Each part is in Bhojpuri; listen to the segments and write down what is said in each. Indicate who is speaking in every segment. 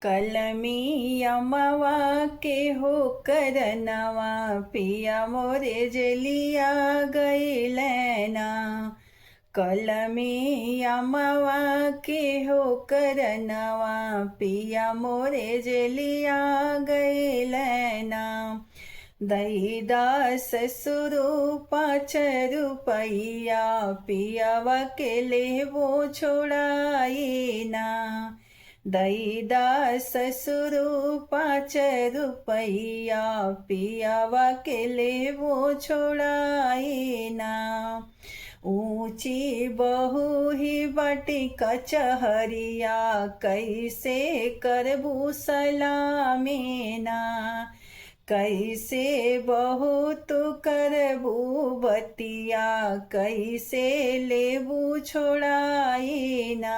Speaker 1: कलमी अमवा के हो करनवा पिया मोरे जलिया गईलैना। कलमी अमवा के हो करनवा पिया मोरे जलिया गईलैना। दैदा ससुरु 5 रुपैया पियावा के लेबो छोड़ाईना। दैदा ससुरु 5 रुपैया पियावा के लेबो छोड़ाईना। ऊंची बहू ही बाटी कचहरिया कैसे करबू सलामीना। कैसे बहू तू करबू बतिया कैसे लेबू छोड़ाईना।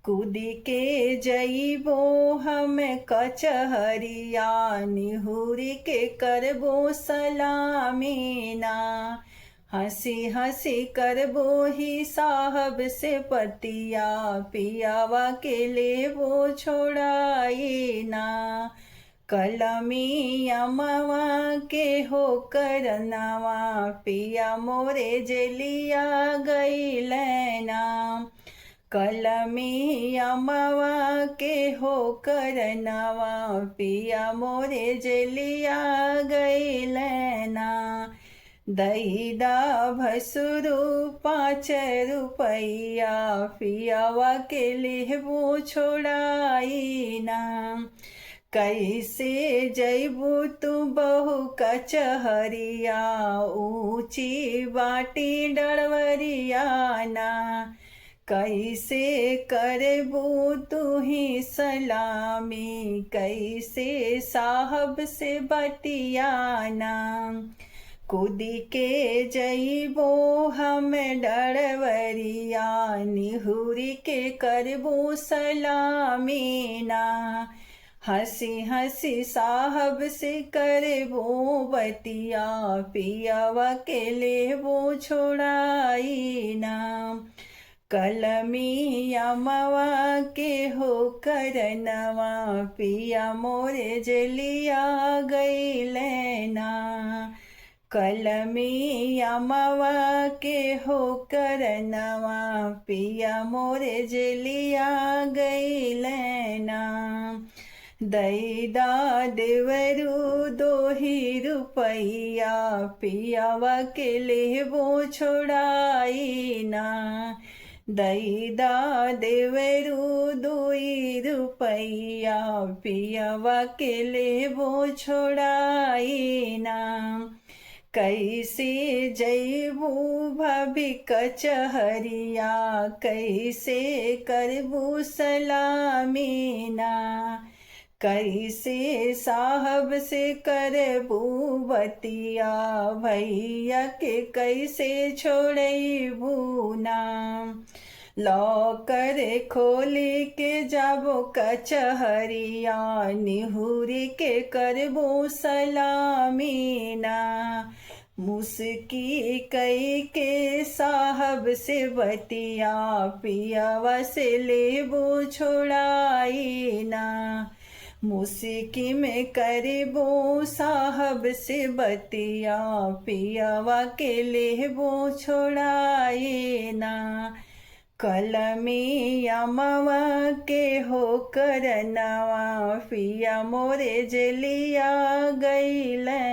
Speaker 1: कूदी के जइबो हम कचहरिया निहुरी के करबो सलामीना। हंसी हंसी करबो ही साहब से पतिया पियावा के लेबो छोड़ाईना। कलमी अमवा के हो करनवा पिया मोरे जलिया गईलैना। कलमी अमवा के हो करनवा पिया मोरे जलिया गईलैना। दैदा भसुरु 5 रुपैया पियावा के लेबो छोड़ाईना। कैसे जइबू तू बहु कचहरिया ऊंची बाटी डरवरियाना। कैसे करबू तू ही सलामी कैसे साहब से बतियाना। कूदी के जइबो हम डरवरिया निहुरी के करबो सलामीना। हंसी हंसी साहब से करबो बतिया पियावा के लेबो छोड़ाईना। कलमी अमवा के हो करनवा पिया मोरे जलिया गईलैना। कलमी अमवा के हो करनवा पिया मोरे जलिया गईलैना। दैदा देवरू 2 रुपैया पियावा के लेबो छोड़ाईना। दैदा देवरू 2 रुपैया पियावा के लेबो छोड़ाईना। कैसे जइबू भाभी कचहरिया कैसे करबू सलामीना। कैसे साहब से करबू बतिया भैया के कैसे छोड़बू ना। लॉकर खोली के जाबो कचहरिया निहुरी के करबो सलामीना। मुस्की कई के साहब से बतिया पियावा से लेबो छोड़ाईना। मुस्की में करबो साहब से बतिया पियावा के लेबो छोड़ाईना। कलमी अमवा के हो करनवा पिया मोरे जलिया गईलैना।